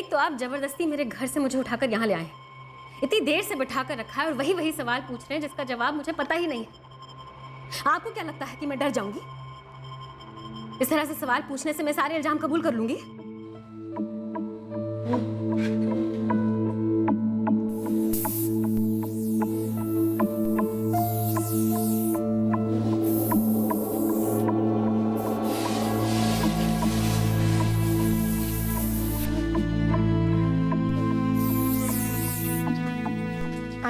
एक तो आप जबरदस्ती मेरे घर से मुझे उठाकर यहाँ ले आए, इतनी देर से बैठा कर रखा है और वही सवाल पूछ रहे हैं जिसका जवाब मुझे पता ही नहीं है। आपको क्या लगता है कि मैं डर जाऊंगी? इस तरह से सवाल पूछने से मैं सारे इल्जाम कबूल कर लूंगी?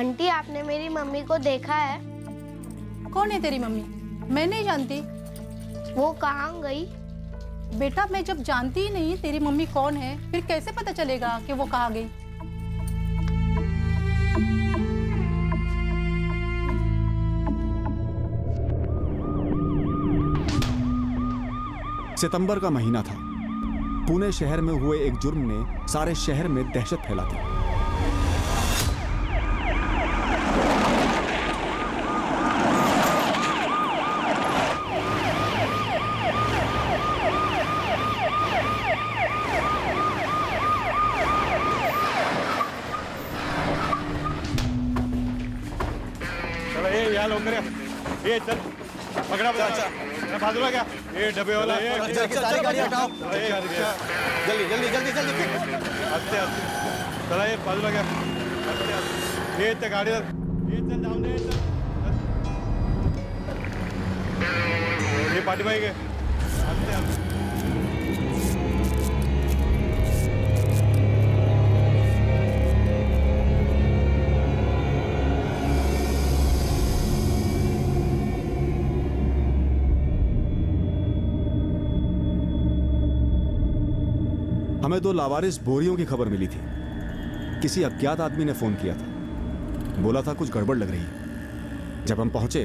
आंटी, आपने मेरी मम्मी को देखा है? कौन है तेरी मम्मी? मैं नहीं जानती। वो कहाँ गई? बेटा, मैं जब जानती ही नहीं तेरी मम्मी कौन है, फिर कैसे पता चलेगा कि वो कहाँ गई? सितंबर का महीना था। पुणे शहर में हुए एक जुर्म ने सारे शहर में दहशत फैला दी। ये चल पकड़ा बच्चा बाजूला क्या ये डब्बे वाला सारी गाड़ी हटाओ जल्दी जल्दी जल्दी जल्दी आस्ते आस्ते चला ये बाजूला क्या आस्ते आस्ते ये गाड़ी ये चल जाओ दे ये पार्टी भाई के आस्ते आस्ते हमें 2 लावारिस बोरियों की खबर मिली थी। किसी अज्ञात आदमी ने फोन किया था, बोला था कुछ गड़बड़ लग रही है। जब हम पहुंचे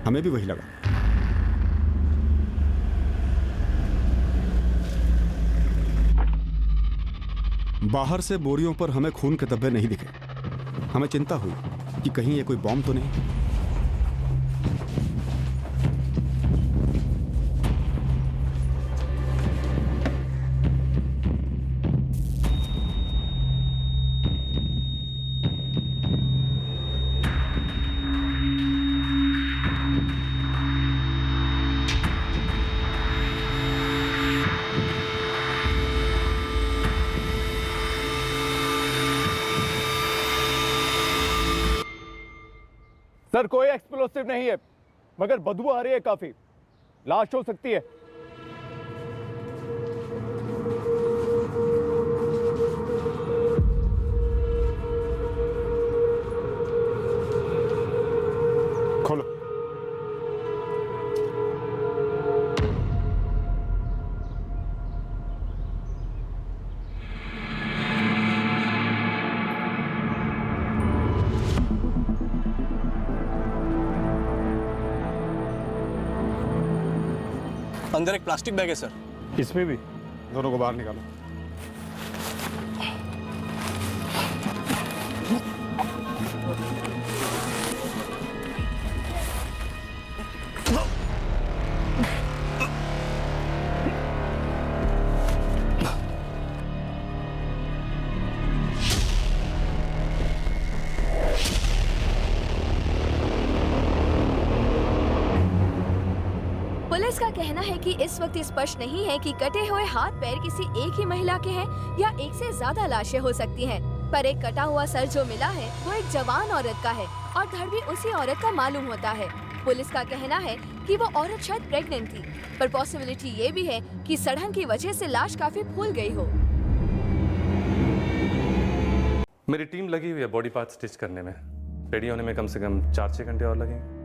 हमें भी वही लगा। बाहर से बोरियों पर हमें खून के धब्बे नहीं दिखे। हमें चिंता हुई कि कहीं ये कोई बॉम्ब तो नहीं। सर कोई एक्सप्लोसिव नहीं है, मगर बदबू आ रही है काफी। लाश हो सकती है। खोलो। अंदर एक प्लास्टिक बैग है सर। इसमें भी? दोनों को बाहर निकालो। पुलिस का कहना है कि इस वक्त स्पष्ट नहीं है कि कटे हुए हाथ पैर किसी एक ही महिला के हैं या एक से ज्यादा लाशें हो सकती हैं। पर एक कटा हुआ सर जो मिला है वो एक जवान औरत का है और धड़ भी उसी औरत का मालूम होता है। पुलिस का कहना है कि वो औरत शायद प्रेग्नेंट थी, पर पॉसिबिलिटी ये भी है कि सड़न की वजह से लाश काफी फूल गई हो। मेरी टीम लगी हुई है बॉडी पार्ट स्टिच करने में। रेडी होने में कम से कम 4-6 घंटे और लगेंगे।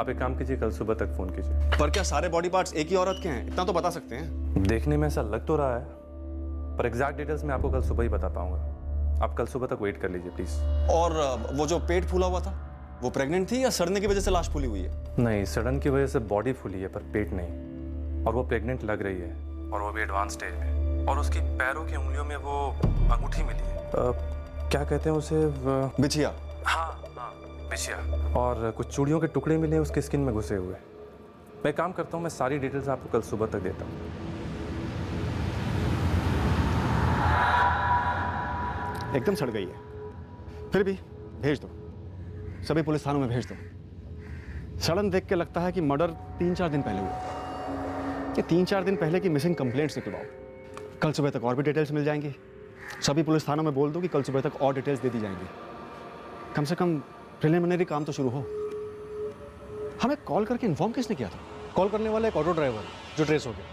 आप एक काम कीजिए, कल सुबह तक फोन कीजिए। पर क्या सारे बॉडी पार्ट्स एक ही औरत के हैं? इतना तो बता सकते हैं। देखने में ऐसा लग तो रहा है, पर एग्जैक्ट डिटेल्स मैं आपको कल सुबह ही बता पाऊंगा। आप कल सुबह तक वेट कर लीजिए प्लीज। और वो जो पेट फूला हुआ था वो प्रेग्नेंट थी या सड़ने की वजह से लाश फूली हुई है? नहीं, सडन की वजह से बॉडी फूली है पर पेट नहीं। और वो प्रेग्नेंट लग रही है और वो भी एडवांस स्टेज में। और उसकी पैरों की उंगलियों में वो अंगूठी मिली है, क्या कहते हैं उसे, बिछिया। हाँ हाँ, बिछिया। और कुछ चूड़ियों के टुकड़े मिले हैं उसके स्किन में घुसे हुए। मैं काम करता हूँ, मैं सारी डिटेल्स आपको कल सुबह तक देता हूँ। एकदम सड़ गई है। फिर भी भेज दो, सभी पुलिस थानों में भेज दो। सड़न देख के लगता है कि मर्डर 3-4 दिन पहले हुआ। ये 3-4 दिन पहले की मिसिंग कंप्लेंट्स निकलवाओ। कल सुबह तक और भी डिटेल्स मिल जाएंगी। सभी पुलिस थानों में बोल दो कि कल सुबह तक और डिटेल्स दे दी जाएंगी। कम से कम प्रिलिमिनरी काम तो शुरू हो। हमें कॉल करके इन्फॉर्म किसने किया था? कॉल करने वाला एक ऑटो ड्राइवर जो ट्रेस हो गया,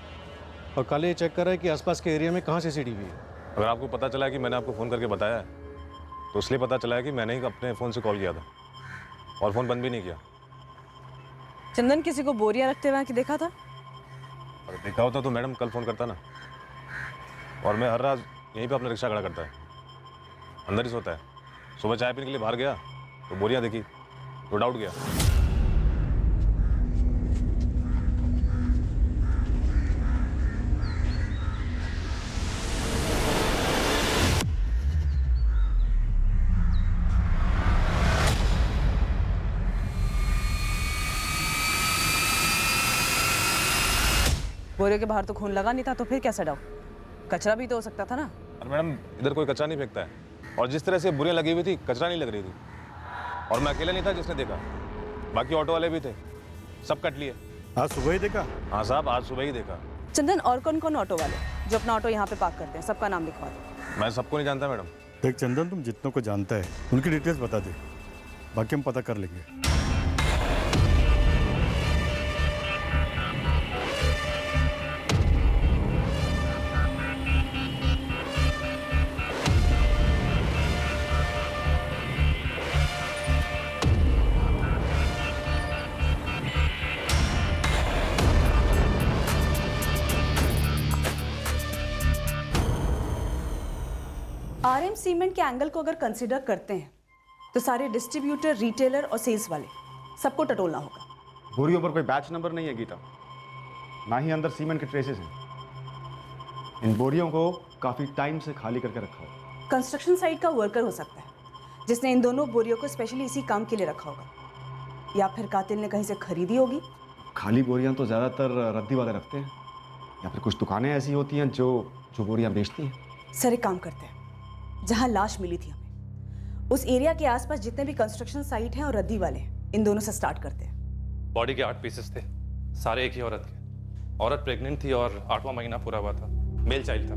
और कल ये चेक कर रहा है कि आसपास के एरिया में कहाँ सीसीटीवी है। अगर आपको पता चला है कि मैंने आपको फ़ोन करके बताया है, तो इसलिए पता चला है कि मैंने ही अपने फ़ोन से कॉल किया था और फ़ोन बंद भी नहीं किया। चंदन किसी को बोरियां रखते हुए कि देखा था? अगर देखा होता तो मैडम कल फ़ोन करता ना। और मैं हर रात यहीं पे अपना रिक्शा खड़ा करता है, अंदर ही सोता है। सुबह चाय पीने के लिए बाहर गया तो बोरियां देखी तो डाउट गया। बोरे के बाहर तो खून लगा नहीं था, तो फिर कैसा डाउट? कचरा भी तो हो सकता था ना। और मैडम इधर कोई कचरा नहीं फेंकता है, और जिस तरह से बोरियां लगी हुई थी कचरा नहीं लग रही थी। और मैं अकेला नहीं था जिसने देखा, बाकी ऑटो वाले भी थे, सब कट लिए। आज सुबह ही देखा? हाँ साहब, आज सुबह ही देखा। चंदन, और कौन कौन ऑटो वाले जो अपना ऑटो यहाँ पे पार्क करते हैं, सबका नाम लिखवा दो। मैं सबको नहीं जानता मैडम। देख चंदन, तुम जितनों को जानता है उनकी डिटेल्स बता दे, बाकी हम पता कर लेंगे। RM सीमेंट के एंगल को अगर कंसिडर करते हैं तो सारे डिस्ट्रीब्यूटर, रिटेलर और सेल्स वाले सबको टटोलना होगा। बोरियों पर कोई बैच नंबर नहीं है गीता, ना ही अंदर सीमेंट के ट्रेसेस हैं। इन बोरियों को काफ़ी टाइम से खाली करके रखा हो। कंस्ट्रक्शन साइट का वर्कर हो सकता है जिसने इन दोनों बोरियों को स्पेशली इसी काम के लिए रखा होगा, या फिर कातिल ने कहीं से खरीदी होगी। खाली बोरियां तो ज़्यादातर रद्दी वाले रखते हैं, या फिर कुछ दुकानें ऐसी होती हैं जो बोरियां बेचती हैं। सर एक काम करते हैं, जहां लाश मिली थी हमें, उस एरिया के आसपास जितने भी कंस्ट्रक्शन साइट हैं और रद्दी वाले हैं, इन दोनों से स्टार्ट करते हैं। बॉडी के 8 पीसेस थे, सारे एक ही औरत के। औरत प्रेग्नेंट थी और 8वां महीना पूरा हुआ था, मेल चाइल्ड था।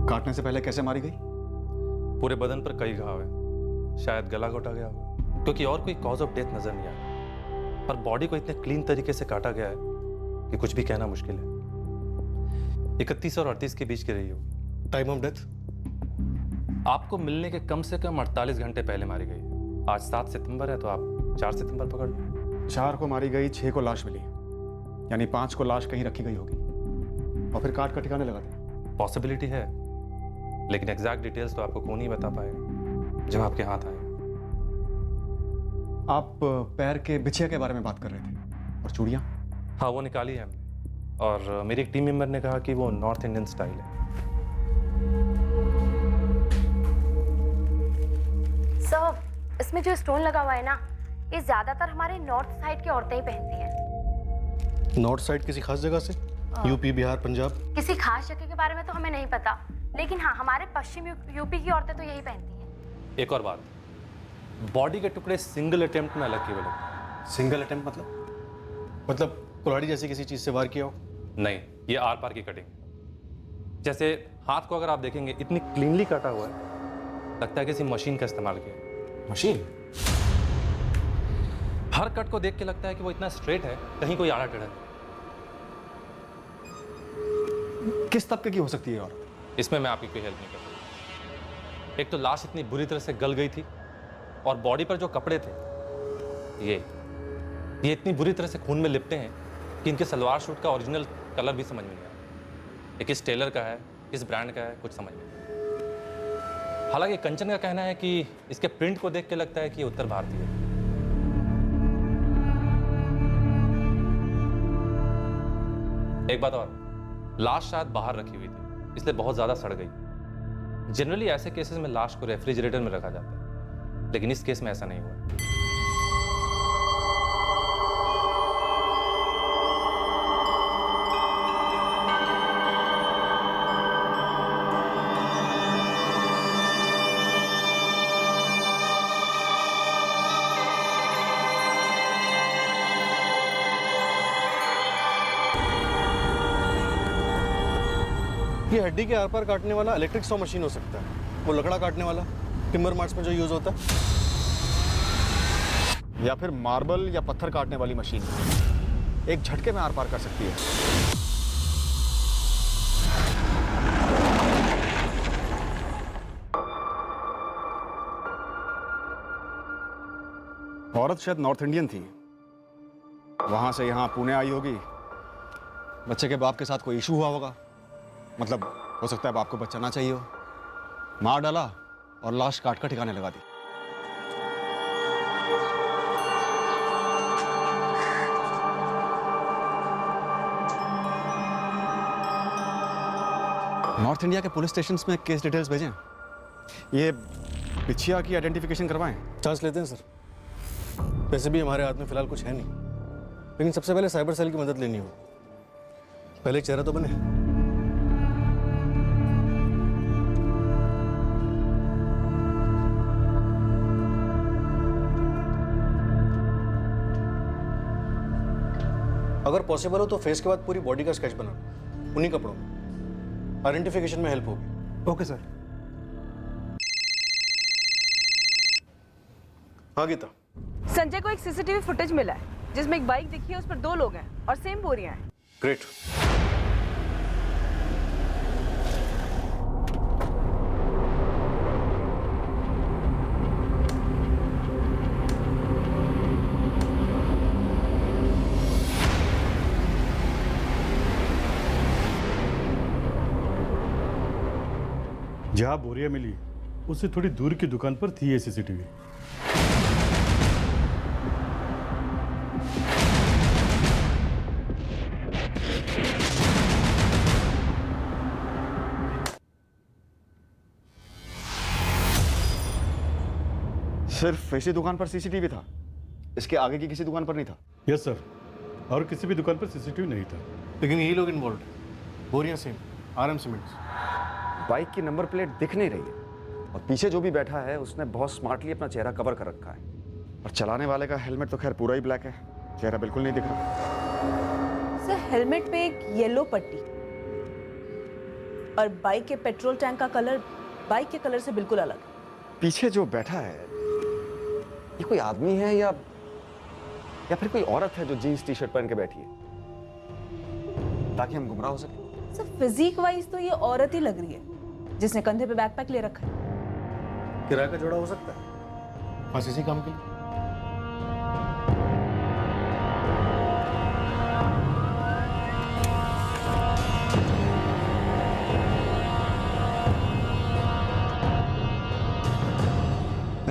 काटने से पहले कैसे मारी गई? पूरे बदन पर कई घाव है, शायद गला घोटा गया होगा, क्योंकि और कोई कॉज ऑफ डेथ नजर नहीं आया। पर बॉडी को इतने क्लीन तरीके से काटा गया है कि कुछ भी कहना मुश्किल है। 31 और 38 के बीच की रही होगी। Time of death? आपको मिलने के कम से कम 48 घंटे पहले मारी गई है। आज 7 सितंबर है, तो आप 4 सितंबर पकड़ लो। 4 को मारी गई, 6 को लाश मिली, यानी 5 को लाश कहीं रखी गई होगी और फिर काट कर ठिकाने लगा दिया। पॉसिबिलिटी है, लेकिन एग्जैक्ट डिटेल्स तो आपको कौन ही बता पाएगा जब आपके हाथ आए। आप पैर के बिछिया के बारे में बात कर रहे थे, और चूड़ियाँ? हाँ, वो निकाली है हमने, और मेरी एक टीम मेंबर ने कहा कि वो नॉर्थ इंडियन स्टाइल है। सर, इसमें जो स्टोन लगा हुआ है ना, ये ज्यादातर हमारे नॉर्थ साइड की औरतें ही पहनती हैं। नॉर्थ साइड किसी खास जगह से? यूपी, बिहार, पंजाब? किसी खास जगह के बारे में तो हमें नहीं पता, लेकिन हाँ, हमारे पश्चिम यूपी की औरतें तो यही पहनती हैं। एक और बात, बॉडी के टुकड़े सिंगल अटेम्प्ट में अलग किए हुए लगते। सिंगल अटेम्प्ट मतलब कुल्हाड़ी जैसी किसी चीज से वार किया हो? नहीं, ये आर पार की कटिंग। जैसे हाथ को अगर आप देखेंगे, इतनी क्लीनली काटा हुआ है, लगता है किसी मशीन का इस्तेमाल किया। मशीन? हर कट को देख के लगता है कि वो इतना स्ट्रेट है, कहीं कोई आड़ा टेढ़ा नहीं। किस तबके की हो सकती है और? इसमें मैं आपकी कोई हेल्प नहीं कर सकता। एक तो लाश इतनी बुरी तरह से गल गई थी, और बॉडी पर जो कपड़े थे ये इतनी बुरी तरह से खून में लिपटे हैं कि इनके सलवार सूट का ओरिजिनल कलर भी समझ में नहीं आया। ये किस टेलर का है, किस ब्रांड का है, कुछ समझ में नहीं। हालांकि कंचन का कहना है कि इसके प्रिंट को देख के लगता है कि ये उत्तर भारतीय है। एक बात और, लाश शायद बाहर रखी हुई थी, इसलिए बहुत ज़्यादा सड़ गई। जनरली ऐसे केसेस में लाश को रेफ्रिजरेटर में रखा जाता है, लेकिन इस केस में ऐसा नहीं हुआ। ये हड्डी के आर पार काटने वाला इलेक्ट्रिक सॉ मशीन हो सकता है, वो लकड़ा काटने वाला टिम्बर मार्ट्स में जो यूज होता है, या फिर मार्बल या पत्थर काटने वाली मशीन एक झटके में आर पार कर सकती है। औरत शायद नॉर्थ इंडियन थी, वहां से यहां पुणे आई होगी। बच्चे के बाप के साथ कोई इशू हुआ होगा, मतलब हो सकता है बाप को बच्चा ना चाहिए हो, मार डाला और लाश काट कर ठिकाने लगा दी। नॉर्थ इंडिया के पुलिस स्टेशन में केस डिटेल्स भेजें, ये पिछिया की आइडेंटिफिकेशन करवाएं। चांस लेते हैं सर। वैसे भी हमारे हाथ में फिलहाल कुछ है नहीं, लेकिन सबसे पहले साइबर सेल की मदद लेनी होगी। पहले एक चेहरा तो बने। अगर पॉसिबल हो तो फेस के बाद पूरी बॉडी का स्केच बना, उन्हीं कपड़ों में। आइडेंटिफिकेशन में हेल्प होगी। Okay sir. हाँ गीता। संजय को एक सीसीटीवी फुटेज मिला है जिसमें एक बाइक दिखी है, उस पर 2 लोग हैं और सेम बोरियां हैं। ग्रेट। जहां बोरिया मिली उससे थोड़ी दूर की दुकान पर थी ये सीसीटीवी। सिर्फ इसी दुकान पर सीसीटीवी था, इसके आगे की किसी दुकान पर नहीं था? यस सर, और किसी भी दुकान पर सीसीटीवी नहीं था। लेकिन यही लोग इन्वॉल्व, बोरियां सेम, RM सीमेंट्स। बाइक की नंबर प्लेट दिख नहीं रही है और पीछे जो भी बैठा है उसने बहुत स्मार्टली अपना चेहरा कवर कर रखा है, और चलाने वाले का हेलमेट तो खैर पूरा ही ब्लैक है, चेहरा बिल्कुल नहीं दिख रहा। सर हेलमेट पे एक येलो पट्टी और बाइक के पेट्रोल टैंक का कलर बाइक के कलर से बिल्कुल अलग। पीछे जो बैठा है ये कोई आदमी है या फिर कोई औरत है जो जीन्स टी शर्ट पहन के बैठी है, ताकि हम गुमराह हो सके? सर फिजिक वाइज तो ये औरत ही लग रही है जिसने कंधे पे बैकपैक ले रखा है। किराए का जोड़ा हो सकता है, बस इसी काम के लिए।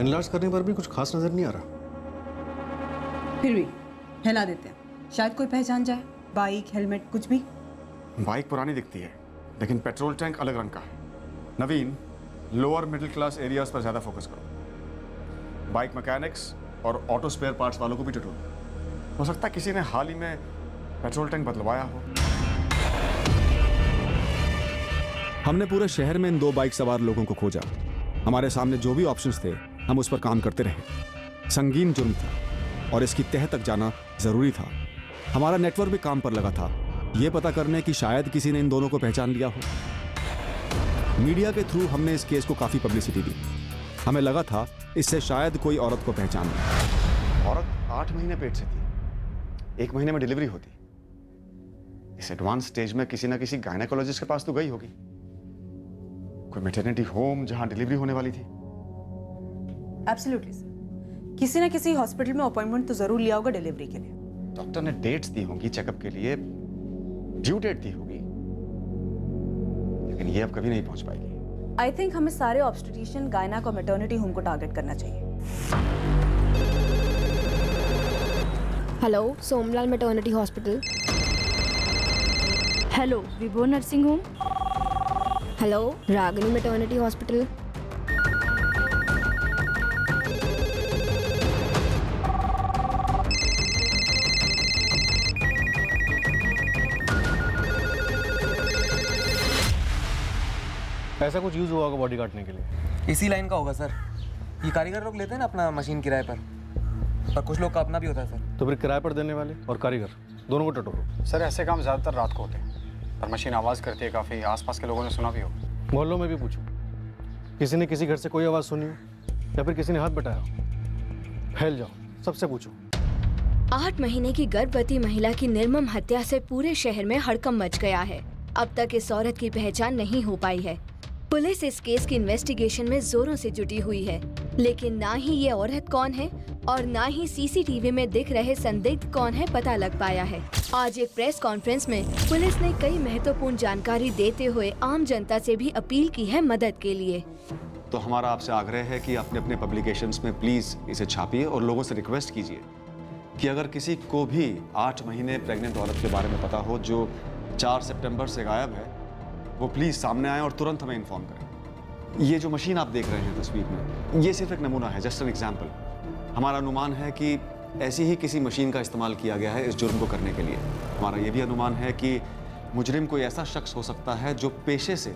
एनालाइज करने पर भी कुछ खास नजर नहीं आ रहा। फिर भी हिला देते हैं, शायद कोई पहचान जाए। बाइक, हेलमेट, कुछ भी। बाइक पुरानी दिखती है लेकिन पेट्रोल टैंक अलग रंग का है। नवीन, लोअर मिडिल क्लास एरियाज पर ज्यादा फोकस करो। बाइक मैकेनिक्स और ऑटो स्पेयर पार्ट्स वालों को भी टटोलो। हो सकता है किसी ने हाल ही में पेट्रोल टैंक बदलवाया हो। हमने पूरे शहर में इन 2 बाइक सवार लोगों को खोजा। हमारे सामने जो भी ऑप्शंस थे हम उस पर काम करते रहे। संगीन जुर्म था और इसकी तह तक जाना जरूरी था। हमारा नेटवर्क भी काम पर लगा था, यह पता करने कि शायद किसी ने इन दोनों को पहचान लिया हो। मीडिया के थ्रू हमने इस केस को काफी पब्लिसिटी दी। हमें लगा था इससे शायद कोई औरत को पहचान ले। औरत 8 महीने पेट से थी, 1 महीने में डिलीवरी होती। इस एडवांस स्टेज में किसी ना किसी गायनेकोलॉजिस्ट के पास तो गई होगी, कोई मैटरनिटी होम जहां डिलीवरी होने वाली थी। एब्सोल्युटली सर, किसी ना किसी हॉस्पिटल में अपॉइंटमेंट तो जरूर लिया होगा डिलीवरी के लिए। डॉक्टर ने डेट्स दी होंगी चेकअप के लिए, ड्यू डेट दी होगी, लेकिन ये अब कभी नहीं पहुंच पाएगी। आई थिंक हमें सारे ऑब्स्टेट्रिशियन, गायनेक और मैटरनिटी होम को टारगेट करना चाहिए। Hello, Somlal maternity hospital. Hello, Vibho nursing home. Hello, Ragini maternity hospital. ऐसा कुछ यूज हुआ होगा बॉडी काटने के लिए। इसी लाइन का होगा सर। ये कारीगर लोग लेते हैं ना अपना मशीन किराए पर, और कुछ लोग का अपना भी होता है सर। तो फिर किराए पर देने वाले और कारीगर दोनों को टटोरो। सर ऐसे काम ज़्यादातर रात को होते हैं। पर मशीन आवाज़ करती है काफ़ी, आसपास के लोगों ने सुना भी हो। मोहल्लों में भी पूछो, किसी ने किसी घर से कोई आवाज़ सुनी हो या फिर किसी ने हाथ बटाया हो? फैल जाओ, सबसे पूछो। 8 महीने की गर्भवती महिला की निर्मम हत्या से पूरे शहर में हड़कंप मच गया है। अब तक इस औरत की पहचान नहीं हो पाई है। पुलिस इस केस की इन्वेस्टिगेशन में जोरों से जुटी हुई है, लेकिन ना ही ये औरत कौन है और ना ही सीसीटीवी में दिख रहे संदिग्ध कौन है पता लग पाया है। आज एक प्रेस कॉन्फ्रेंस में पुलिस ने कई महत्वपूर्ण जानकारी देते हुए आम जनता से भी अपील की है मदद के लिए। तो हमारा आपसे आग्रह है कि अपने अपने पब्लिकेशंस में प्लीज़ इसे छापिए और लोगों से रिक्वेस्ट कीजिए कि अगर किसी को भी 8 महीने प्रेग्नेंट औरत के बारे में पता हो जो 4 सितंबर से गायब है, वो प्लीज़ सामने आए और तुरंत हमें इन्फॉर्म करें। ये जो मशीन आप देख रहे हैं तस्वीर में, ये सिर्फ एक नमूना है, जस्ट एन एग्जाम्पल। हमारा अनुमान है कि ऐसी ही किसी मशीन का इस्तेमाल किया गया है इस जुर्म को करने के लिए। हमारा ये भी अनुमान है कि मुजरिम कोई ऐसा शख्स हो सकता है जो पेशे से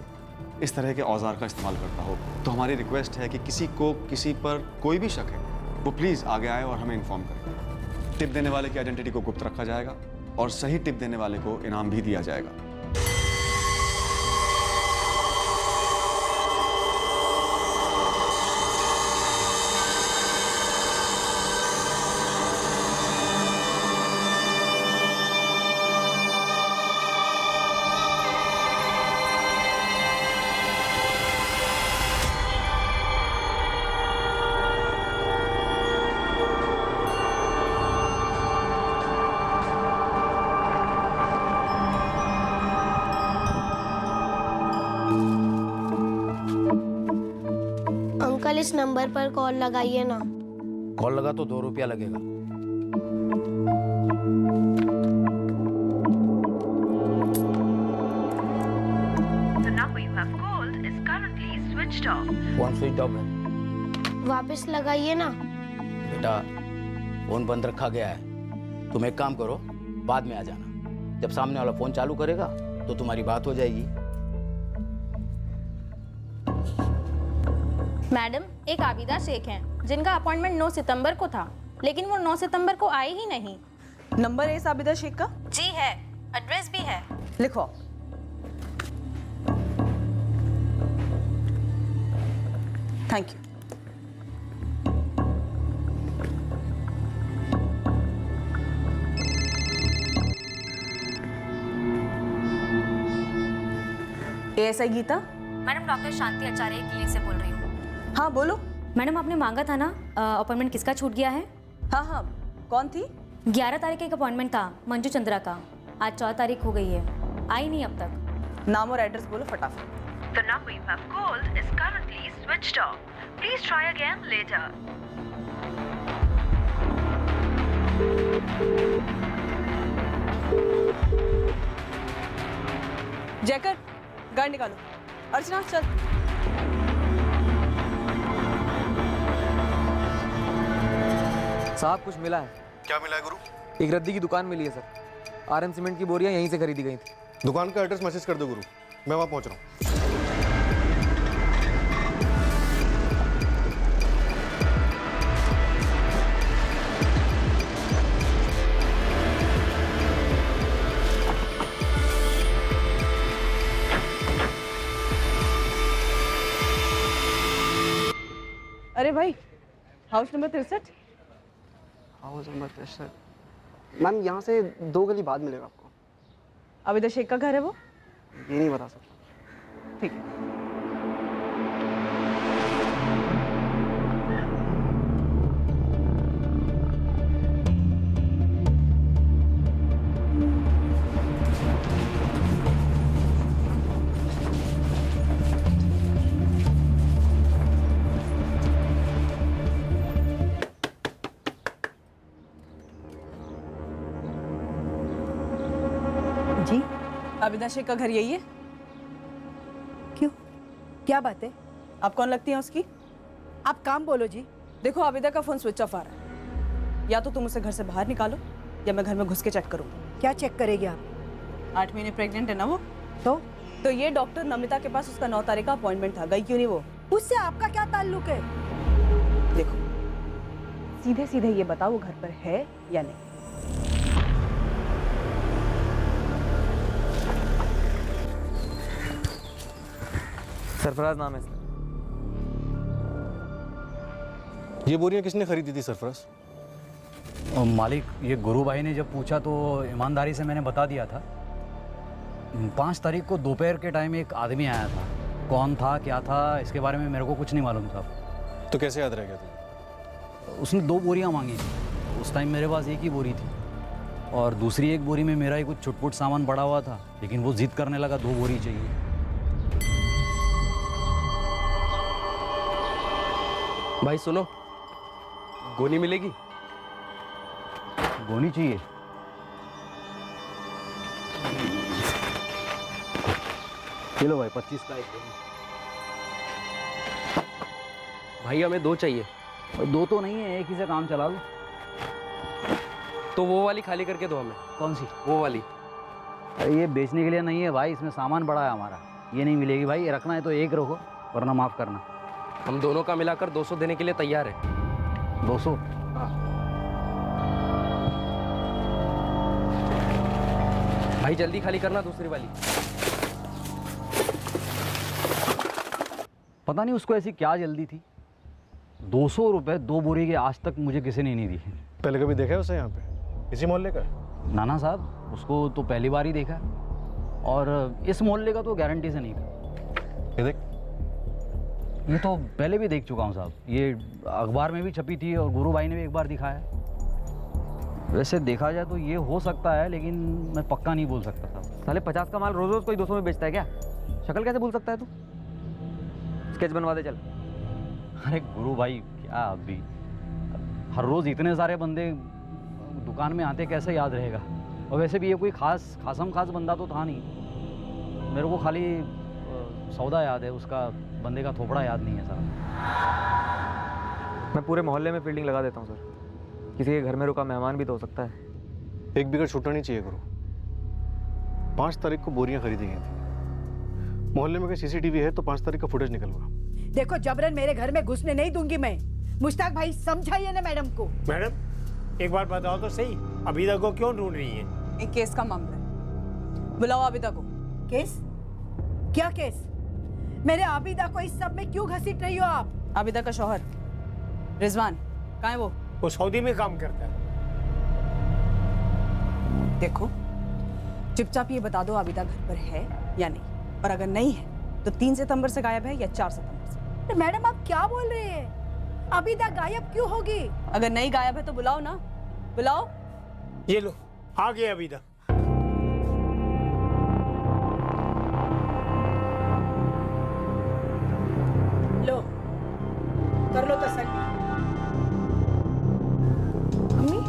इस तरह के औजार का इस्तेमाल करता हो। तो हमारी रिक्वेस्ट है कि किसी को किसी पर कोई भी शक है, वो प्लीज़ आगे आए और हमें इन्फॉर्म करें। टिप देने वाले की आइडेंटिटी को गुप्त रखा जाएगा और सही टिप देने वाले को इनाम भी दिया जाएगा। अंकल इस नंबर पर कॉल लगाइए ना। कॉल लगा तो 2 रुपया लगेगा। फोन स्विच ऑफ है। वापस लगाइए ना। बेटा फोन बंद रखा गया है, तुम एक काम करो, बाद में आ जाना। जब सामने वाला फोन चालू करेगा तो तुम्हारी बात हो जाएगी। मैडम, एक आबिदा शेख हैं जिनका अपॉइंटमेंट 9 सितंबर को था, लेकिन वो 9 सितंबर को आए ही नहीं। नंबर है इस आबिदा शेख का? जी है, एड्रेस भी है। लिखो। Thank you. ASI Geeta? Madam, doctor Shanti Acharya clinic से बोल रही हूँ। हाँ बोलो। मैडम, आपने मांगा था ना अपॉइंटमेंट, किसका छूट गया है? हाँ हाँ, कौन थी? 11 तारीख का एक अपॉइंटमेंट था, मंजू चंद्रा का। आज 4 तारीख हो गई है, आई नहीं अब तक। नाम और एड्रेस बोलो फटाफट। The number you have called is currently switched off. Please try again later. जैकर, गाड़ी निकालो। अर्चना चल। साहब कुछ मिला है। क्या मिला है गुरु? एक रद्दी की दुकान मिली है सर। आरएम सीमेंट की बोरियां यहीं से खरीदी गई थी। दुकान का एड्रेस मैसेज कर दो गुरु, मैं वहाँ पहुँच रहा हूँ। अरे भाई, house number 63। House number 63 ma'am, यहाँ से 2 गली बाद मिलेगा आपको। आबिदा शेख का घर है वो? ये नहीं बता सकता। ठीक है। जी, आबिदा शेख का घर यही है? क्यों, क्या बात है? आप कौन लगती हैं उसकी? आप काम बोलो जी। देखो, आबिदा का फोन स्विच ऑफ आ रहा है। या तो तुम उसे घर से बाहर निकालो या मैं घर में घुस के चेक करूँगी। क्या चेक करेगी आप? 8 महीने प्रेग्नेंट है ना वो। तो ये डॉक्टर नमिता के पास उसका 9 तारीख का अपॉइंटमेंट था, गई क्यों नहीं वो? उससे आपका क्या ताल्लुक है? देखो, सीधे सीधे ये बताओ वो घर पर है या नहीं। सरफराज नाम है सर। ये बोरियां किसने खरीदी थी सरफराज? और मालिक, ये गुरु भाई ने जब पूछा तो ईमानदारी से मैंने बता दिया था। 5 तारीख को दोपहर के टाइम एक आदमी आया था। कौन था, क्या था, इसके बारे में मेरे को कुछ नहीं मालूम था। तो कैसे याद रह गया तुझे? उसने 2 बोरियां मांगी थी। उस टाइम मेरे पास एक ही बोरी थी और दूसरी एक बोरी में मेरा ही कुछ छुटपुट सामान पड़ा हुआ था, लेकिन वो जिद करने लगा 2 बोरी चाहिए। भाई सुनो, गोनी मिलेगी? गोनी चाहिए? चलो भाई, 25 का एक गोनी। भाई हमें 2 चाहिए। 2 तो नहीं है, एक ही से काम चला लो। तो वो वाली खाली करके दो हमें। कौन सी? वो वाली। अरे ये बेचने के लिए नहीं है भाई, इसमें सामान बड़ा है हमारा। ये नहीं मिलेगी भाई, रखना है तो एक रखो, वरना माफ़ करना। हम दोनों का मिलाकर 200 देने के लिए तैयार है। 200? भाई जल्दी खाली करना दूसरी वाली। पता नहीं उसको ऐसी क्या जल्दी थी। 200 रुपये 2 बोरी के आज तक मुझे किसी ने नहीं दी। पहले कभी देखा है उसे यहाँ पे? इसी मोहल्ले का? नाना साहब, उसको तो पहली बार ही देखा और इस मोहल्ले का तो गारंटी से नहीं था। ये देख, ये तो पहले भी देख चुका हूँ साहब। ये अखबार में भी छपी थी और गुरु भाई ने भी एक बार दिखाया। वैसे देखा जाए तो ये हो सकता है, लेकिन मैं पक्का नहीं बोल सकता साहब। साले 50 का माल रोज रोज कोई 200 में बेचता है क्या? शक्ल कैसे भूल सकता है तू? स्केच बनवा दे चल। अरे गुरु भाई, क्या अभी हर रोज़ इतने सारे बंदे दुकान में आते, कैसे याद रहेगा? और वैसे भी ये कोई खास बंदा तो था नहीं। मेरे को खाली सौदा याद है, उसका बंदे का थोपड़ा याद नहीं है साहब। मैं पूरे मोहल्ले में फील्डिंग लगा देता हूँ सर। किसी के घर में रुका मेहमान भी तो हो सकता है। एक बिगड़ छूटना नहीं चाहिए गुरु। 5 तारीख को बोरियां खरीदी गई थी। मोहल्ले में कोई सीसीटीवी है तो 5 तारीख का फुटेज निकलवा। देखो, जबरन मेरे घर में घुसने नहीं दूंगी मैं। मुश्ताक भाई, समझाइए ना मैडम को। मैडम एक बार बताओ तो सही, अबीदा को क्यों ढूंढ रही है? एक केस का मामला है, बुलाओ आबिदा को। केस? क्या केस? मेरे आबिदा को इस सब में क्यों घसीट रही हो आप? आबिदा का शौहर रिजवान कहाँ है? वो सऊदी में काम करता है। देखो, चुपचाप ये बता दो आबिदा घर पर है या नहीं, और अगर नहीं है तो 3 सितंबर से गायब है या 4 सितंबर से। तो मैडम आप क्या बोल रहे हैं? आबिदा गायब क्यों होगी? अगर नहीं गायब है तो बुलाओ ना, बुलाओ। ये लो, आ गए अबीदा। लो, कर लो तसल्ली। अम्मी,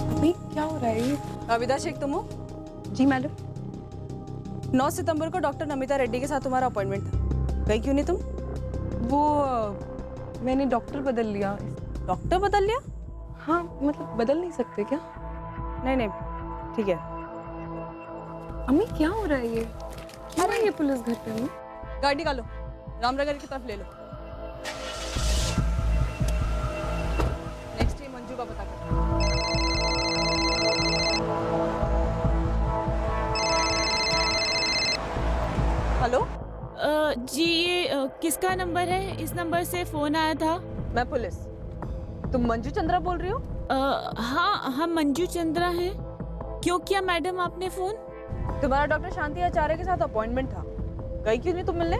अम्मी क्या हो रहा है ये? आबिदा शेख तुम हो? जी मैडम। 9 सितंबर को डॉक्टर नमिता रेड्डी के साथ तुम्हारा अपॉइंटमेंट था, गई क्यों नहीं तुम? वो मैंने डॉक्टर बदल लिया। डॉक्टर बदल लिया? हाँ, मतलब बदल नहीं सकते क्या? नहीं नहीं, ठीक है। अम्मी क्या हो रहा है ये? क्यों आई है पुलिस घर पे? अम्मी गाड़ी निकालो, रामनगर की तरफ ले लो। नेक्स्ट ये मंजू का पता करो। हेलो जी, ये किसका नंबर है? इस नंबर से फोन आया था। मैं पुलिस। तुम मंजू चंद्रा बोल रही हो? हाँ, हम मंजू चंद्रा हैं। क्यों किया मैडम आपने फोन? तुम्हारा डॉक्टर शांति आचार्य के साथ अपॉइंटमेंट था, गई क्यों नहीं तुम मिलने?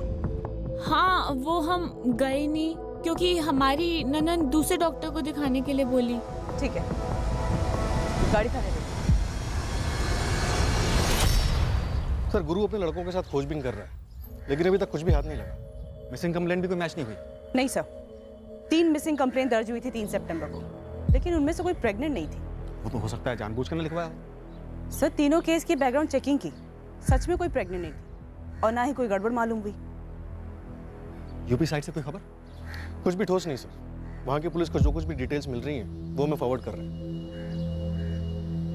हाँ, वो हम गए नहीं क्योंकि हमारी ननद दूसरे डॉक्टर को दिखाने के लिए बोली। ठीक है, गाड़ी थाने ले। सर, गुरु अपने लड़कों के साथ खोजबीन कर रहा है, लेकिन अभी तक कुछ भी हाथ नहीं लगा। मिसिंग कंप्लेंट भी कोई मैच नहीं हुई। नहीं सर, 3 मिसिंग कंप्लेंट दर्ज हुई थी 3 सितंबर को, लेकिन उनमें से कोई प्रेग्नेंट नहीं थी। वो तो हो सकता है जानबूझकर ना लिखवाया। सर, तीनों केस की बैकग्राउंड चेकिंग की, सच में कोई प्रेग्नेंट नहीं थी और ना ही कोई गड़बड़ मालूम हुई। यूपी साइड से कोई खबर? कुछ भी ठोस नहीं सर। वहाँ की पुलिस को जो कुछ भी डिटेल्स मिल रही हैं वो मैं फॉरवर्ड कर रहा हूँ।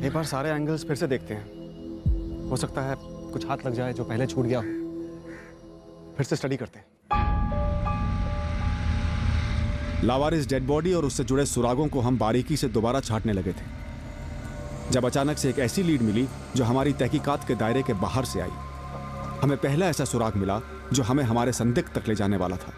एक बार सारे एंगल्स फिर से देखते हैं, हो सकता है कुछ हाथ लग जाए जो पहले छूट गया हो। फिर से स्टडी करते हैं। लावारिस डेड बॉडी और उससे जुड़े सुरागों को हम बारीकी से दोबारा छांटने लगे थे, जब अचानक से एक ऐसी लीड मिली जो हमारी तहकीकात के दायरे के बाहर से आई। हमें पहला ऐसा सुराग मिला जो हमें हमारे संदिग्ध तक ले जाने वाला था।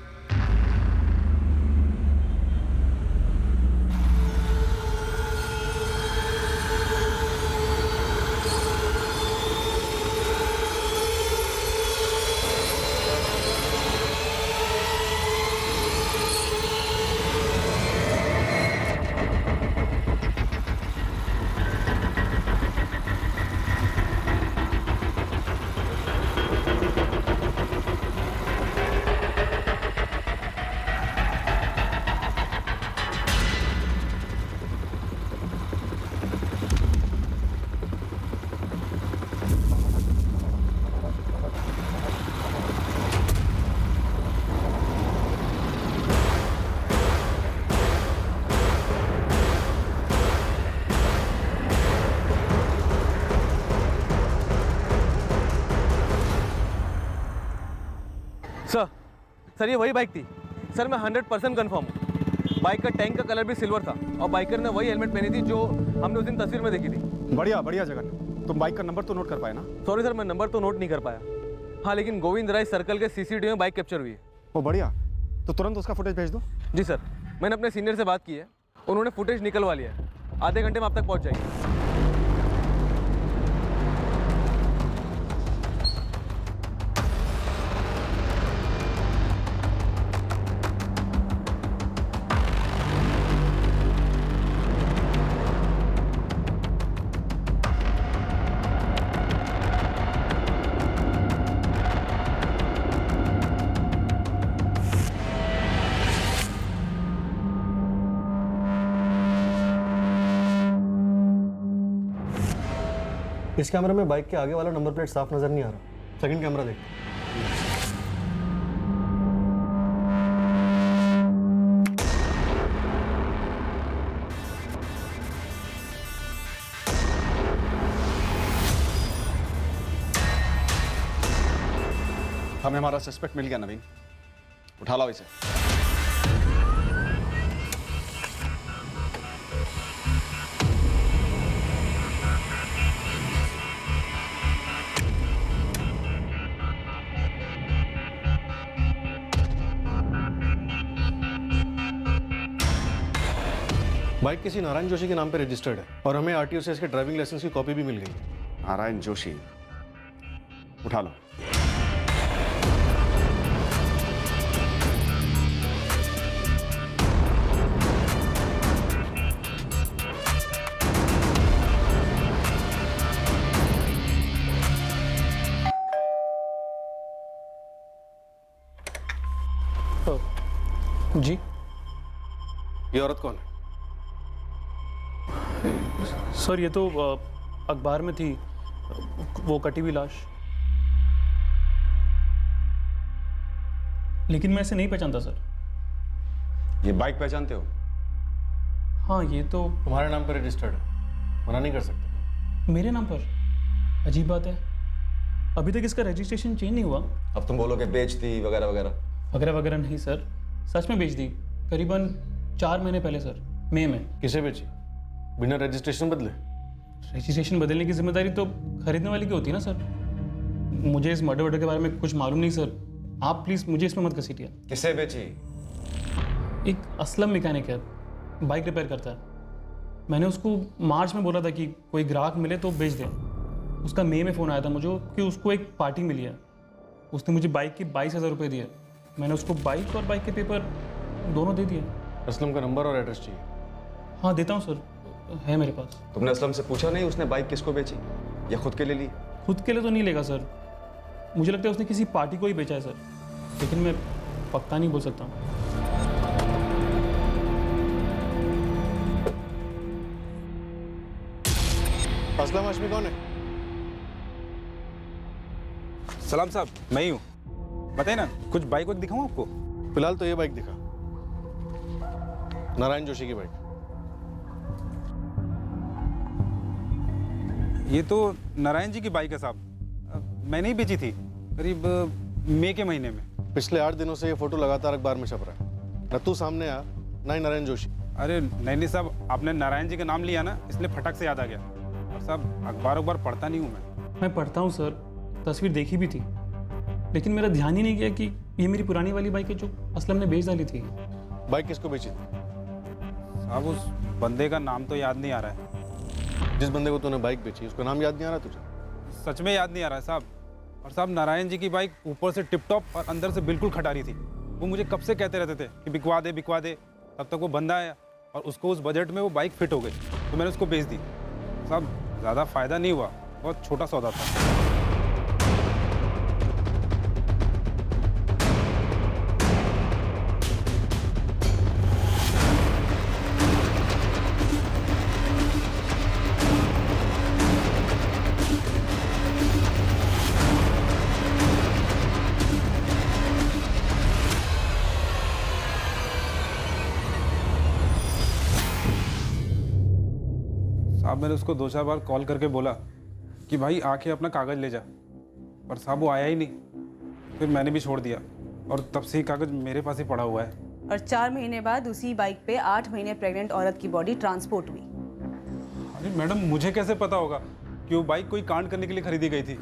सर ये वही बाइक थी सर, मैं 100% कंफर्म हूँ। बाइक का टैंक का कलर भी सिल्वर था और बाइकर ने वही हेलमेट पहनी थी जो हमने उस दिन तस्वीर में देखी थी। बढ़िया बढ़िया जगन, तुम बाइक का नंबर तो नोट कर पाए ना? सॉरी सर, मैं नंबर तो नोट नहीं कर पाया। हाँ, लेकिन गोविंद राय सर्कल के सीसीटीवी में बाइक कैप्चर हुई है। वो बढ़िया, तो तुरंत उसका फुटेज भेज दो। जी सर, मैंने अपने सीनियर से बात की है, उन्होंने फुटेज निकलवा लिया है। आधे घंटे में आप तक पहुँच जाएगी। इस कैमरे में बाइक के आगे वाला नंबर प्लेट साफ नजर नहीं आ रहा। सेकंड कैमरा देख। हमें हमारा सस्पेक्ट मिल गया नवीन, उठा लाओ इसे। बाइक किसी नारायण जोशी के नाम पे रजिस्टर्ड है और हमें आरटीओ से इसके ड्राइविंग लाइसेंस की कॉपी भी मिल गई। नारायण जोशी, उठा लो। जी, ये औरत कौन है? सर ये तो अखबार में थी, वो कटी हुई लाश। लेकिन मैं इसे नहीं पहचानता सर। ये बाइक पहचानते हो? हाँ, ये तो तुम्हारे नाम पर रजिस्टर्ड है, मना नहीं कर सकते। मेरे नाम पर? अजीब बात है, अभी तक इसका रजिस्ट्रेशन चेंज नहीं हुआ। अब तुम बोलोगे बेच दी वगैरह वगैरह। वगैरह वगैरह नहीं सर, सच में बेच दी, करीबन 4 महीने पहले सर, मई में। किसे बेची? बिना रजिस्ट्रेशन बदले? रजिस्ट्रेशन बदलने की जिम्मेदारी तो खरीदने वाले की होती है ना सर। मुझे इस मर्डर के बारे में कुछ मालूम नहीं सर, आप प्लीज मुझे इसमें मत घसीटिए। किसे बेची? एक असलम मैकेनिक है, बाइक रिपेयर करता है। मैंने उसको मार्च में बोला था कि कोई ग्राहक मिले तो बेच दे। उसका मई में फ़ोन आया था मुझे कि उसको एक पार्टी मिली है। उसने मुझे बाइक के 22,000 रुपये दिए। मैंने उसको बाइक और बाइक के पेपर दोनों दे दिए। असलम का नंबर और एड्रेस चाहिए? हाँ देता हूँ सर, है मेरे पास। तुमने असलम से पूछा नहीं उसने बाइक किसको बेची या खुद के लिए ली? खुद के लिए तो नहीं लेगा सर, मुझे लगता है उसने किसी पार्टी को ही बेचा है सर, लेकिन मैं पक्का नहीं बोल सकता। असलम हाशमी कौन है? सलाम साहब, मैं ही हूँ। बताइए ना, कुछ बाइक वाइक दिखाऊँ आपको? फिलहाल तो ये बाइक दिखा, नारायण जोशी की बाइक। ये तो नारायण जी की बाइक है साहब, मैंने ही बेची थी करीब मई के महीने में। पिछले 8 दिनों से ये फोटो लगातार अखबार में छप रहा है। न तू सामने आ, ना ही नारायण जोशी। अरे नहीं साहब, आपने नारायण जी का नाम लिया ना, इसलिए फटक से याद आ गया। और साहब अखबार पढ़ता नहीं हूँ मैं। पढ़ता हूँ सर, तस्वीर देखी भी थी, लेकिन मेरा ध्यान ही नहीं गया कि ये मेरी पुरानी वाली बाइक है जो असलम ने बेच डाली थी। बाइक किसको बेची थी? साहब उस बंदे का नाम तो याद नहीं आ रहा है। जिस बंदे को तूने बाइक बेची उसका नाम याद नहीं आ रहा तुझे? सच में याद नहीं आ रहा है साहब। और साहब नारायण जी की बाइक ऊपर से टिप टॉप और अंदर से बिल्कुल खटारी थी। वो मुझे कब से कहते रहते थे कि बिकवा दे बिकवा दे। तब तक वो बंदा आया और उसको उस बजट में वो बाइक फिट हो गई, तो मैंने उसको बेच दी। साहब ज़्यादा फ़ायदा नहीं हुआ, बहुत छोटा सौदा था। साहब मैंने उसको 2-4 बार कॉल करके बोला कि भाई आके अपना कागज़ ले जा, पर साहब वो आया ही नहीं। फिर मैंने भी छोड़ दिया और तब से ही कागज़ मेरे पास ही पड़ा हुआ है। और 4 महीने बाद उसी बाइक पे 8 महीने प्रेग्नेंट औरत की बॉडी ट्रांसपोर्ट हुई। अरे मैडम मुझे कैसे पता होगा कि वो बाइक कोई कांड करने के लिए खरीदी गई थी?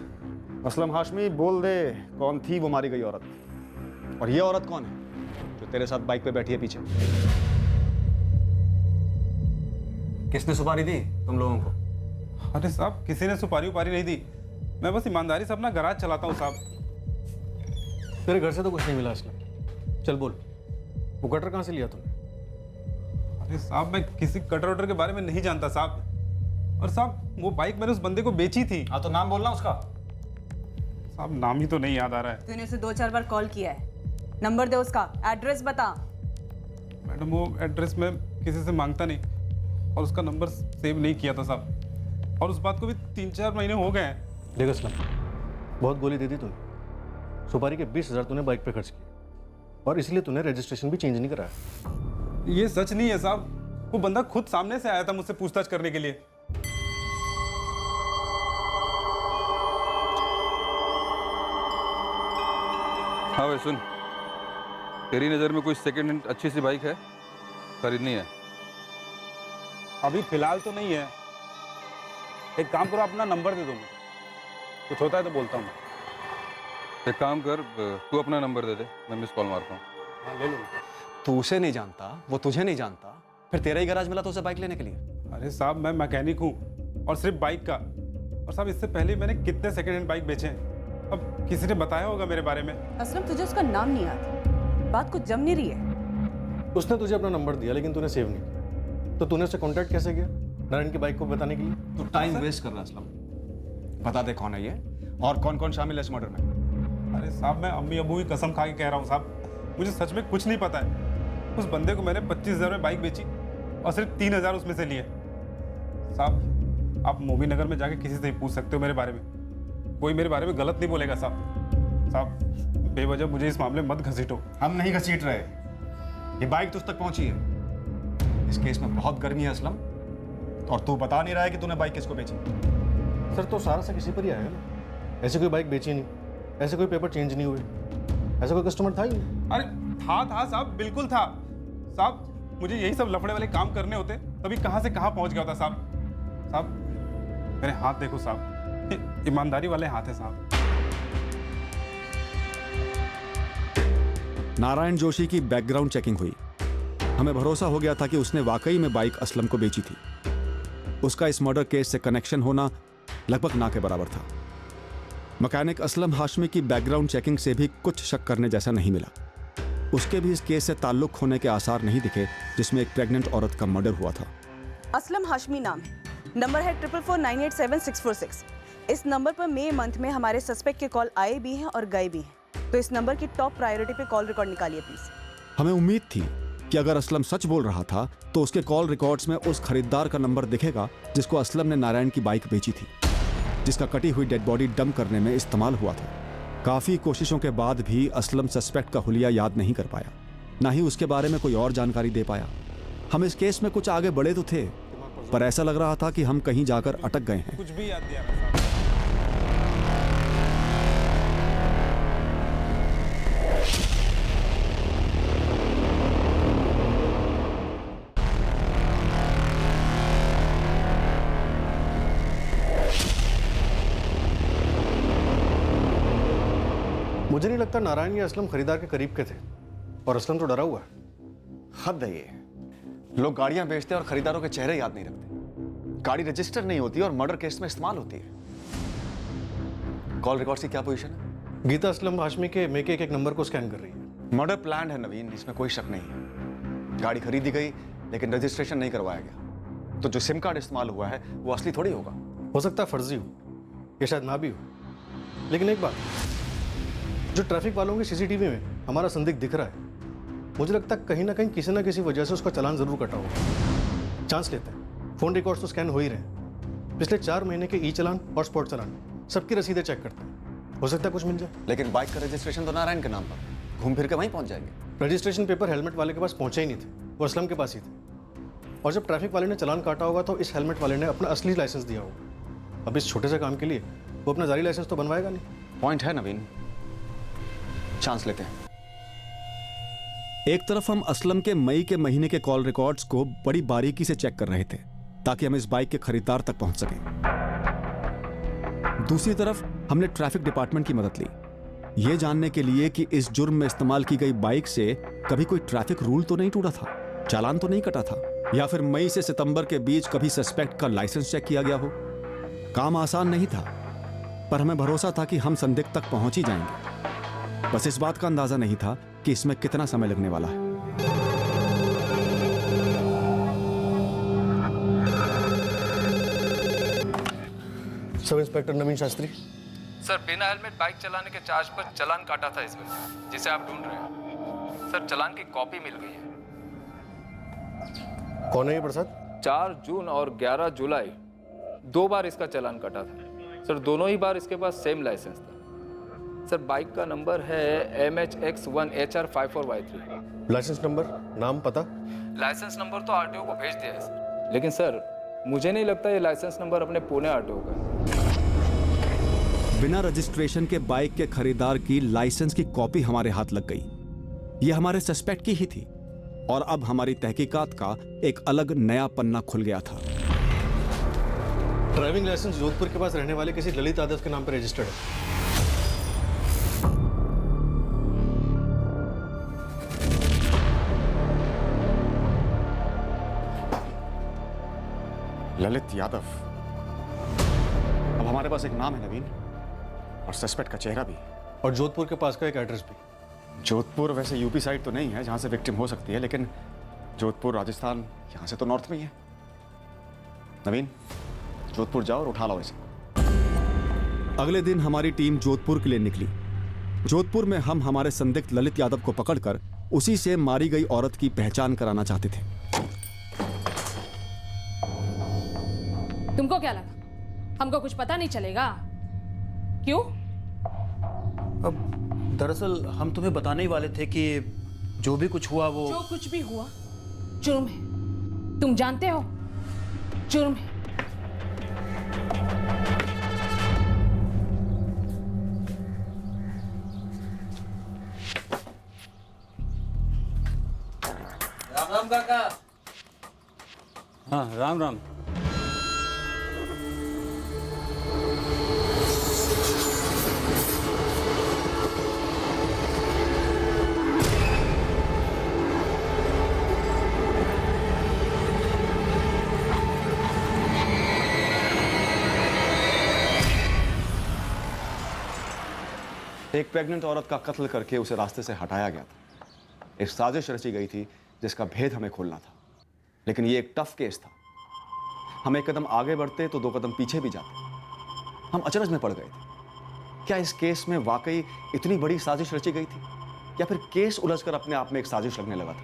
असलम हाशमी बोल दे कौन थी वो मारी गई औरत, और ये औरत कौन है जो तेरे साथ बाइक पे बैठी है पीछे? किसने सुपारी दी तुम लोगों को? अरे साहब किसी ने सुपारी उपारी नहीं दी, मैं बस ईमानदारी से अपना गराज चलाता हूँ साहब। तेरे घर से तो कुछ नहीं मिला असलम। चल बोल, वो कटर कहाँ से लिया तूने? अरे साहब मैं किसी कटर वटर के बारे में नहीं जानता साहब। और साहब वो बाइक मैंने उस बंदे को बेची थी। हाँ तो नाम बोलना उसका। साहब नाम ही तो नहीं याद आ रहा है। तूने उसे 2-4 बार कॉल किया है, नंबर दे उसका, एड्रेस बता। मैडम वो एड्रेस मैं किसी से मांगता नहीं और उसका नंबर सेव नहीं किया था साहब, और उस बात को भी 3-4 महीने हो गए हैं। देख असलम, बहुत गोली दे दी तूने। सुपारी के 20,000 तूने बाइक पे खर्च किए और इसलिए तूने रजिस्ट्रेशन भी चेंज नहीं कराया। ये सच नहीं है साहब, वो बंदा खुद सामने से आया था मुझसे पूछताछ करने के लिए। हाँ भाई सुन, तेरी नज़र में कोई सेकेंड हैंड अच्छी सी बाइक है, खरीदनी है? अभी फिलहाल तो नहीं है। एक काम करो, अपना नंबर दे दो, मुझे कुछ होता है तो बोलता हूँ। एक काम कर, तू अपना नंबर दे दे, मैं मिस कॉल मारता हूँ। हाँ ले लो। तू उसे नहीं जानता, वो तुझे नहीं जानता, फिर तेरा ही गैराज मिला तो उसे बाइक लेने के लिए? अरे साहब मैं मैकेनिक हूँ और सिर्फ बाइक का। और साहब इससे पहले मैंने कितने सेकेंड हैंड बाइक बेचे हैं। अब किसी ने बताया होगा मेरे बारे में। असलम तुझे उसका नाम नहीं आता, बात कुछ जम नहीं रही है। उसने तुझे अपना नंबर दिया लेकिन तूने सेव नहीं किया, तो तूने उससे कांटेक्ट कैसे किया नारायण की बाइक को बताने के लिए? तो टाइम वेस्ट कर रहा है असलम। बता दे कौन है ये और कौन कौन शामिल है इस मर्डर में? अरे साहब मैं अम्मी अबू की कसम खा के कह रहा हूँ साहब, मुझे सच में कुछ नहीं पता है। उस बंदे को मैंने 25,000 में बाइक बेची और सिर्फ 3,000 उसमें से लिए। साहब आप मोबी नगर में जाके किसी से ही पूछ सकते हो मेरे बारे में, कोई मेरे बारे में गलत नहीं बोलेगा साहब। साहब बेवजह मुझे इस मामले में मत घसीटो। हम नहीं घसीट रहे, ये बाइक तुझ तक पहुंची है। इस केस में बहुत गर्मी है असलम, और तू बता नहीं रहा है कि तूने बाइक किसको बेची। सर तो सारा से किसी पर ही आया ना, ऐसे कोई बाइक बेची नहीं, ऐसे कोई पेपर चेंज नहीं हुए, ऐसा कोई कस्टमर था ही नहीं। अरे था साहब, बिल्कुल था साहब। मुझे यही सब लफड़े वाले काम करने होते तभी कहाँ से कहाँ पहुँच गया होता साहब। साहब मेरे हाथ देखो साहब, ईमानदारी वाले हाथ है साहब। नारायण जोशी की बैकग्राउंड चेकिंग हुई। हमें भरोसा हो गया था कि उसने वाकई में बाइक असलम को बेची थी। उसका इस मर्डर केस से कनेक्शन होना लगभग ना के बराबर था। मैकेनिक असलम हाशमी की बैकग्राउंड चेकिंग से भी कुछ शक करने जैसा नहीं मिला। उसके भी इस केस से ताल्लुक होने के आसार नहीं दिखे जिसमें एक प्रेग्नेंट औरत का मर्डर हुआ था। असलम हाशमी नाम है, नंबर है 444987646। इस नंबर पर मई मंथ में हमारे सस्पेक्ट के कॉल आए भी हैं और गए भी हैं, तो इस नंबर की टॉप प्रायोरिटी पे कॉल रिकॉर्ड निकालिए प्लीज। हमें उम्मीद थी कि अगर असलम सच बोल रहा था तो उसके कॉल रिकॉर्ड्स में उस खरीदार का नंबर दिखेगा जिसको असलम ने नारायण की बाइक बेची थी, जिसका कटी हुई डेड बॉडी डंप करने में इस्तेमाल हुआ था। काफ़ी कोशिशों के बाद भी असलम सस्पेक्ट का हुलिया याद नहीं कर पाया, ना ही उसके बारे में कोई और जानकारी दे पाया। हम इस केस में कुछ आगे बढ़े तो थे, पर ऐसा लग रहा था कि हम कहीं जाकर अटक गए हैं। कुछ भी याद दिया साहब। मुझे नहीं लगता नारायण या असलम खरीदार के करीब के थे, और असलम तो डरा हुआ है। हद है ये। लोग गाड़ियां बेचते हैं और खरीदारों के चेहरे याद नहीं रखते। गाड़ी रजिस्टर नहीं होती और मर्डर केस में इस्तेमाल होती है। कॉल रिकॉर्ड्स की क्या पोजीशन है? गीता असलम हाशमी के मेके एक नंबर को स्कैन कर रही है। मर्डर प्लान है नवीन, इसमें कोई शक नहीं है। गाड़ी खरीदी गई लेकिन रजिस्ट्रेशन नहीं करवाया गया, तो जो सिम कार्ड इस्तेमाल हुआ है वो असली थोड़ी होगा। हो सकता है फर्जी हो, या शायद ना भी हो। लेकिन एक बात, जो ट्रैफिक वालों की सीसीटीवी में हमारा संदिग्ध दिख रहा है, मुझे लगता है कहीं ना कहीं किसी ना किसी वजह से उसका चालान जरूर कटा होगा। चांस लेते हैं, फोन रिकॉर्ड्स तो स्कैन हो ही रहे हैं। पिछले 4 महीने के ई चालान और स्पॉट चालान सबकी रसीदें चेक करते हैं, हो सकता है कुछ मिल जाए। लेकिन बाइक का रजिस्ट्रेशन तो नारायण के नाम पर, घूम फिर के वहीं पहुंच जाएंगे। रजिस्ट्रेशन पेपर हेलमेट वाले के पास पहुंचे ही नहीं थे, वो असलम के पास ही थे। और जब ट्रैफिक वाले ने चालान काटा होगा तो इस हेलमेट वाले ने अपना असली लाइसेंस दिया होगा। अब इस छोटे से काम के लिए वो अपना जारी लाइसेंस तो बनवाएगा नहीं। पॉइंट है नवीन, चांस लेते हैं। एक तरफ हम असलम के मई के महीने के कॉल रिकॉर्ड्स को बड़ी बारीकी से चेक कर रहे थे ताकि हम इस बाइक के खरीदार तक पहुंच सकें। दूसरी तरफ हमने ट्रैफिक डिपार्टमेंट की मदद ली, यह जानने के लिए कि इस जुर्म में इस्तेमाल की गई बाइक से कभी कोई ट्रैफिक रूल तो नहीं टूटा था, चालान तो नहीं कटा था, या फिर मई से सितंबर के बीच कभी सस्पेक्ट का लाइसेंस चेक किया गया हो। काम आसान नहीं था, पर हमें भरोसा था कि हम संदिग्ध तक पहुंच ही जाएंगे। बस इस बात का अंदाजा नहीं था कि इसमें कितना समय लगने वाला है। सब इंस्पेक्टर नवीन शास्त्री। सर, बिना हेलमेट बाइक चलाने के चार्ज पर चालान काटा था इसमें, जिसे आप ढूंढ रहे हैं। सर, चालान की कॉपी मिल गई है। कौन है ये प्रसाद? 4 जून और 11 जुलाई 2 बार इसका चालान कटा था। सर, दोनों ही बार इसके पास सेम लाइसेंस था। सर, बाइक का नंबर है MHX1HR54Y3। लाइसेंस नंबर, नाम, पता? लाइसेंस नंबर तो आरटीओ को भेज दिया है सर, लेकिन सर मुझे नहीं लगता ये लाइसेंस नंबर अपने पुणे आरटीओ का है। बिना रजिस्ट्रेशन के बाइक के खरीदार की लाइसेंस की कॉपी हमारे हाथ लग गई। यह हमारे सस्पेक्ट की ही थी और अब हमारी तहकीकात का एक अलग नया पन्ना खुल गया था। ड्राइविंग लाइसेंस जोधपुर के पास रहने वाले किसी ललित यादव के नाम पर रजिस्टर्ड है। ललित यादव। अब हमारे पास एक नाम है नवीन, और सस्पेक्ट का चेहरा भी, और जोधपुर के पास का एक एड्रेस भी। जोधपुर वैसे यूपी साइड तो नहीं है जहां से विक्टिम हो सकती है, लेकिन जोधपुर राजस्थान यहां से तो नॉर्थ में ही है। नवीन, जोधपुर जाओ और उठा लाओ इसे। अगले दिन हमारी टीम जोधपुर के लिए निकली। जोधपुर में हम हमारे संदिग्ध ललित यादव को पकड़कर उसी से मारी गई औरत की पहचान कराना चाहते थे। तुमको क्या लगा हमको कुछ पता नहीं चलेगा? क्यों? अब दरअसल हम तुम्हें बताने ही वाले थे कि जो भी कुछ हुआ वो जो कुछ भी हुआ जुर्म है, तुम जानते हो, जुर्म है। राम राम काका। हाँ, राम राम। एक प्रेग्नेंट औरत का कत्ल करके उसे रास्ते से हटाया गया था। एक साजिश रची गई थी जिसका भेद हमें खोलना था, लेकिन ये एक टफ केस था। हम एक कदम आगे बढ़ते तो 2 कदम पीछे भी जाते। हम अचरज में पड़ गए थे। क्या इस केस में वाकई इतनी बड़ी साजिश रची गई थी, या फिर केस उलझकर अपने आप में एक साजिश लगने लगा था?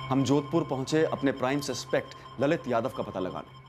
हम जोधपुर पहुंचे अपने प्राइम सस्पेक्ट ललित यादव का पता लगाने।